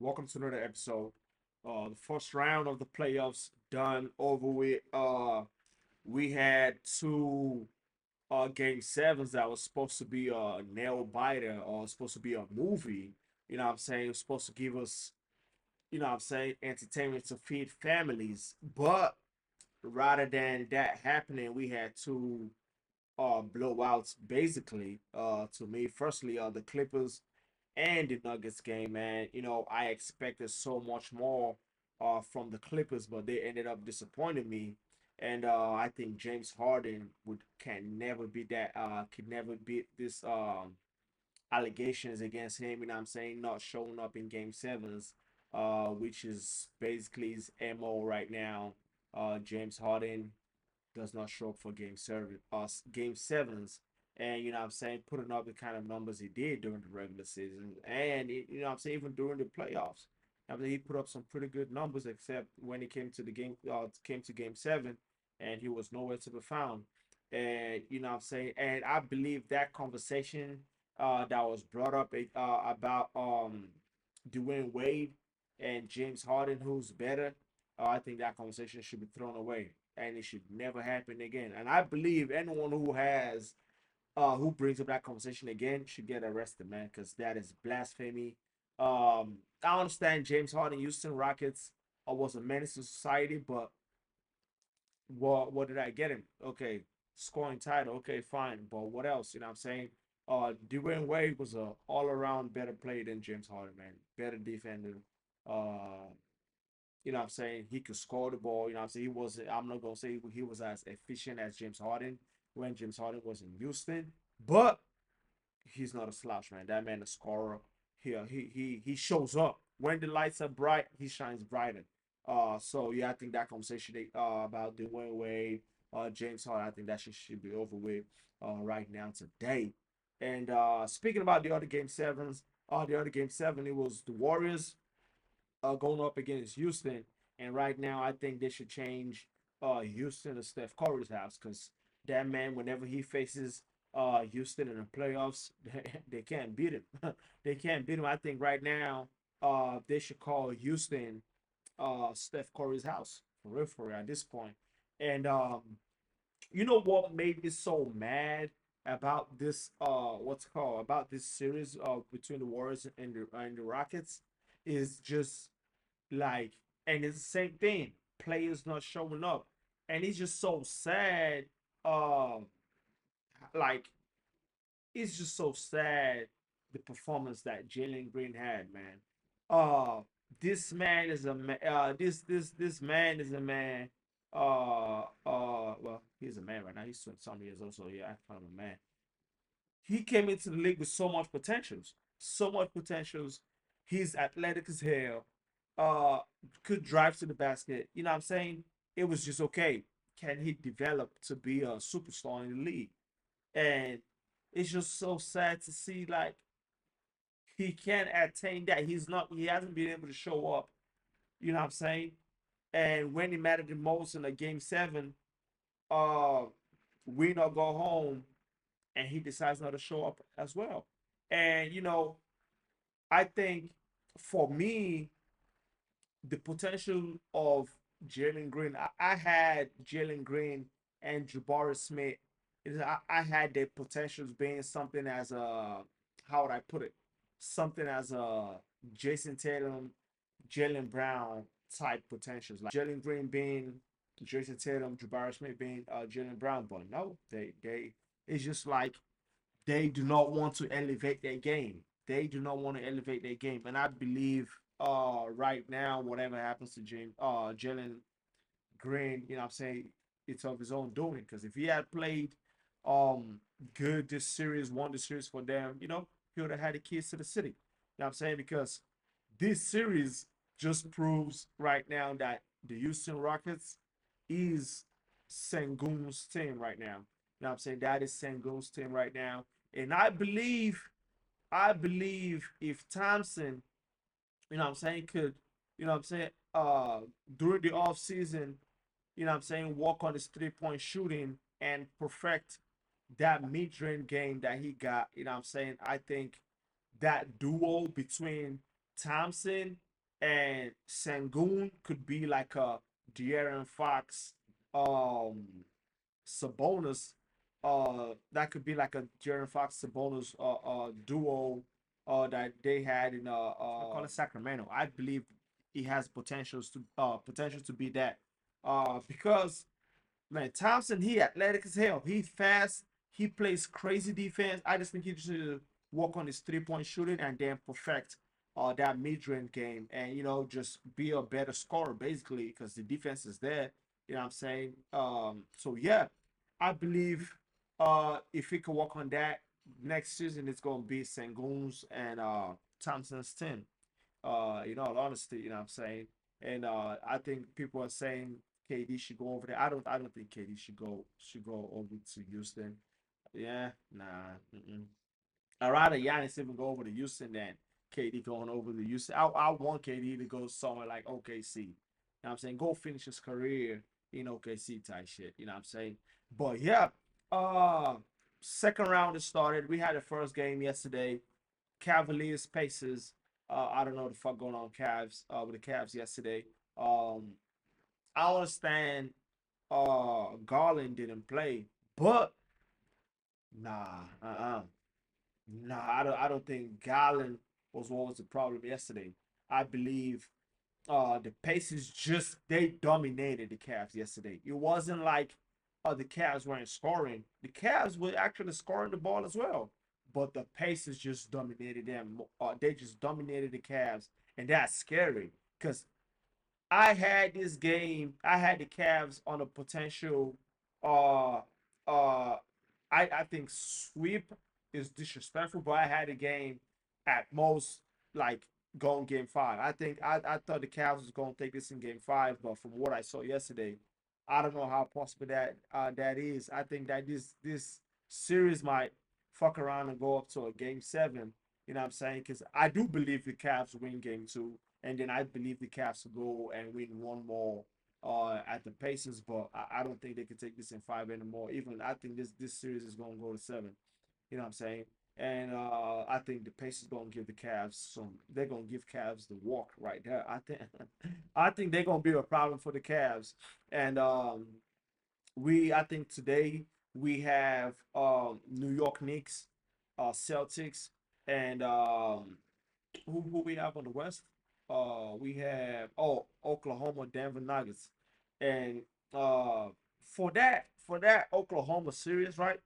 Welcome to another episode. The first round of the playoffs done over with. We had two game sevens that was supposed to be a nail biter or supposed to be a movie. You know what I'm saying? It was supposed to give us, entertainment to feed families. But rather than that happening, we had two blowouts basically. To me, firstly, the Clippers and the Nuggets game, man. I expected so much more from the Clippers, but they ended up disappointing me. And I think James Harden would can never beat that. Could never beat this allegations against him. You know what I'm saying? Not showing up in game sevens, which is basically his MO right now. James Harden does not show up for game sevens. And you know what I'm saying, putting up the kind of numbers he did during the regular season. And you know what I'm saying, even during the playoffs. I mean, he put up some pretty good numbers, except when it came to game seven, and he was nowhere to be found. And you know what I'm saying, and I believe that conversation that was brought up about Dwayne Wade and James Harden, who's better. I think that conversation should be thrown away and it should never happen again. And I believe anyone who brings up that conversation again should get arrested, man, because that is blasphemy. I understand James Harden, Houston Rockets was a menace to society, but what did I get him? Okay, scoring title. Okay, fine, but what else? You know what I'm saying? Dwayne Wade was a all around better player than James Harden, man. Better defender. Uh, you know what I'm saying? He could score the ball. You know what I'm saying? I'm not going to say he was as efficient as James Harden when James Harden was in Houston, but he's not a slouch, man. That man a scorer. He shows up. When the lights are bright, he shines brighter. So yeah, I think that conversation about Dwayne Wade, James Harden, I think that should be over with right now today. And speaking about the other game sevens, the other game seven, it was the Warriors going up against Houston. And right now, I think they should change Houston to Steph Curry's house because that man, whenever he faces Houston in the playoffs, they can't beat him. They can't beat him. I think right now, they should call Houston Steph Curry's house for real at this point. And you know what made me so mad about this what's it called about this series between the Warriors and the Rockets is just like, and it's the same thing. Players not showing up, and it's just so sad. Um, like it's just so sad the performance that Jalen Green had, man. Uh, this man is a man. This man is a man. Well, he's a man right now. He's 20 some years old, so yeah, I call him a man. He came into the league with so much potentials, so much potentials. He's athletic as hell. Uh, could drive to the basket. You know what I'm saying? It was just okay. Can he develop to be a superstar in the league? And it's just so sad to see like he can't attain that. He hasn't been able to show up. You know what I'm saying? And when it mattered the most in a game seven, uh, win or go home, and he decides not to show up as well. And I think for me, the potential of Jalen Green, I had Jalen Green and Jabari Smith. I had their potentials being something as a, how would I put it? Something as a Jason Tatum, Jalen Brown type potentials. Like Jalen Green being Jason Tatum, Jabari Smith being Jalen Brown. But no, they it's just like they do not want to elevate their game. They do not want to elevate their game. And I believe right now, whatever happens to Jalen Green, you know what I'm saying, it's of his own doing. Because if he had played um good this series, won the series for them, he would have had the keys to the city. You know what I'm saying? Because this series just proves right now that the Houston Rockets is Sengun's team right now. You know what I'm saying? That is Sengun's team right now. And I believe if Thompson, you know what I'm saying, could, you know what I'm saying, during the off season, you know what I'm saying, work on his 3-point shooting and perfect that mid-range game that he got, you know what I'm saying, I think that duo between Thompson and Sangoon could be like a De'Aaron Fox, um, Sabonis. That could be like a De'Aaron Fox Sabonis duo that they had in I call it Sacramento. I believe he has potential to be that. Because man, Thompson, he athletic as hell. He fast. He plays crazy defense. I just think he should work on his 3-point shooting and then perfect that mid-range game and just be a better scorer basically because the defense is there. You know what I'm saying? So yeah, I believe if he can work on that next season, it's gonna be Sengun's and Thompson's team. In all honesty, you know what I'm saying? And I think people are saying KD should go over there. I don't think KD should go over to Houston. Yeah, nah. Mm-mm. I'd rather Giannis even go over to Houston than KD going over to Houston. I want KD to go somewhere like OKC. You know what I'm saying? Go finish his career in OKC type shit. You know what I'm saying? But yeah, uh second round has started. We had the first game yesterday. Cavaliers Pacers. I don't know what the fuck going on Cavs with the Cavs yesterday. Um, I understand Garland didn't play, but nah, nah. I don't think Garland was what was the problem yesterday. I believe the Pacers just they dominated the Cavs yesterday. It wasn't like the Cavs weren't scoring. The Cavs were actually scoring the ball as well, but the Pacers just dominated them. They just dominated the Cavs, and that's scary because I had this game. I had the Cavs on a potential. Uh, uh, I think sweep is disrespectful, but I had the game at most like going game 5. I thought the Cavs was going to take this in game 5, but from what I saw yesterday, I don't know how possible that is. I think that this series might fuck around and go up to a game 7. You know what I'm saying? Because I do believe the Cavs win game 2, and then I believe the Cavs will go and win one more at the Pacers, but I don't think they can take this in 5 anymore. Even I think this series is gonna go to 7. You know what I'm saying? And I think the Pacers gonna give the Cavs some. They're gonna give Cavs the walk right there. I think I think they're gonna be a problem for the Cavs. And I think today we have New York Knicks, Celtics, and who we have on the West? We have Oklahoma, Denver Nuggets, and uh, for that Oklahoma series, right?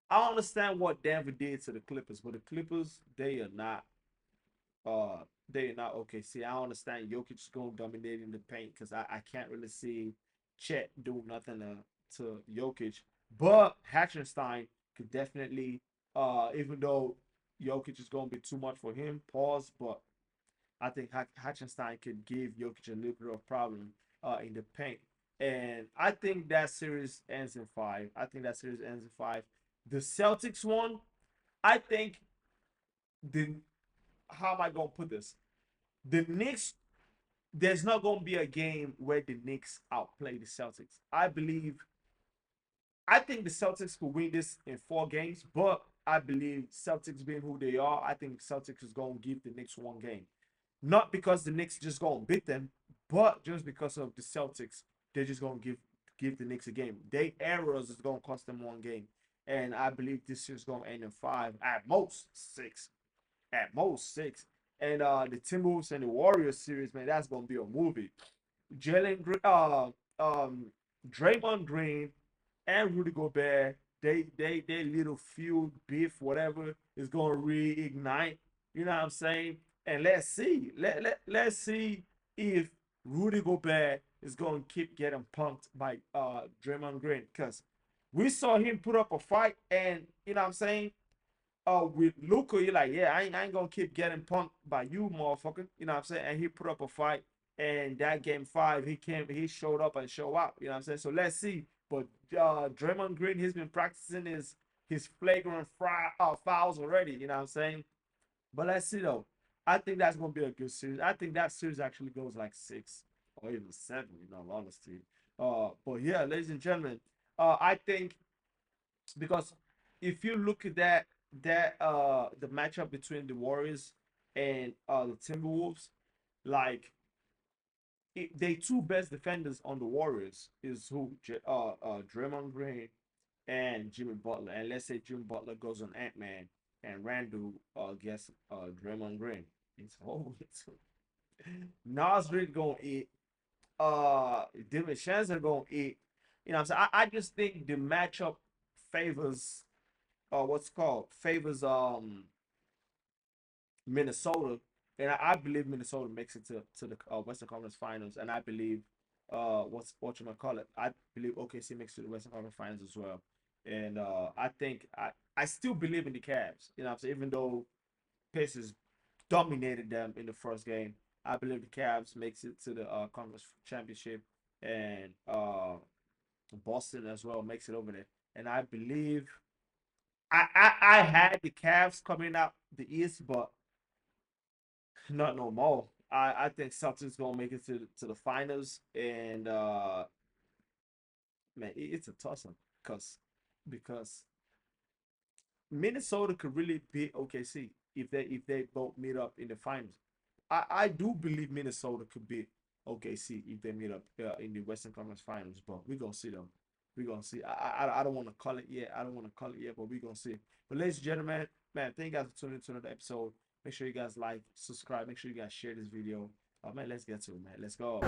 I understand what Denver did to the Clippers, but the Clippers uh they are not okay. See, I understand Jokic is going to dominate in the paint because I can't really see Chet do nothing to Jokic, but Hatchenstein could definitely even though Jokic is going to be too much for him, pause, but I think Hatchenstein could give Jokic a little bit of problem in the paint. And I think that series ends in 5. I think that series ends in 5. The Celtics one, I think the how am I gonna put this? The Knicks, there's not gonna be a game where the Knicks outplay the Celtics. I think the Celtics could win this in 4 games, but I believe Celtics being who they are, I think Celtics is gonna give the Knicks 1 game. Not because the Knicks just gonna beat them, but just because of the Celtics, they're just gonna give the Knicks a game. Their errors is gonna cost them 1 game, and I believe this year's gonna end in 5, at most 6, at most 6. And the Timberwolves and the Warriors series, man, that's gonna be a movie. Jalen Green, Draymond Green, and Rudy Gobert, they little feud beef, whatever, is gonna reignite. You know what I'm saying? And let's see, let's see if Rudy Gobert is gonna keep getting punked by Draymond Green, because we saw him put up a fight, and you know what I'm saying, with Luca, you're like, yeah, I ain't gonna keep getting punked by you, motherfucker. You know what I'm saying? And he put up a fight, and that game 5, he showed up and showed up. You know what I'm saying? So let's see. But Draymond Green, he's been practicing his flagrant fouls already. You know what I'm saying? But let's see though. I think that's gonna be a good series. I think that series actually goes like 6 or even 7. In all honesty. But yeah, ladies and gentlemen, I think because if you look at that the matchup between the Warriors and the Timberwolves, Like they two best defenders on the Warriors is who Draymond Green and Jimmy Butler. And let's say Jimmy Butler goes on Ant-Man and Randall gets Draymond Green. It's over. Nas Reed gonna eat. David Shannon gonna eat. You know what I'm saying? I just think the matchup favors what's called favors Minnesota, and I believe Minnesota makes it to the Western Conference Finals, and I believe what you might call it. I believe OKC makes it to the Western Conference Finals as well, and I think I still believe in the Cavs. You know what I'm saying? Even though Pacers dominated them in the first game, I believe the Cavs makes it to the conference championship, and Boston as well makes it over there. And I believe I had the Cavs coming out the East, but not no more. I think Celtics gonna make it to the finals, and man, it's a toss up because Minnesota could really beat OKC if they both meet up in the finals. I do believe Minnesota could beat OKC if they meet up in the Western Conference Finals, but we're gonna see them. We're gonna see. I don't want to call it yet. I don't want to call it yet, but we're gonna see. But ladies and gentlemen, man, thank you guys for tuning into another episode. Make sure you guys like, subscribe. Make sure you guys share this video. Man, let's get to it, man. Let's go.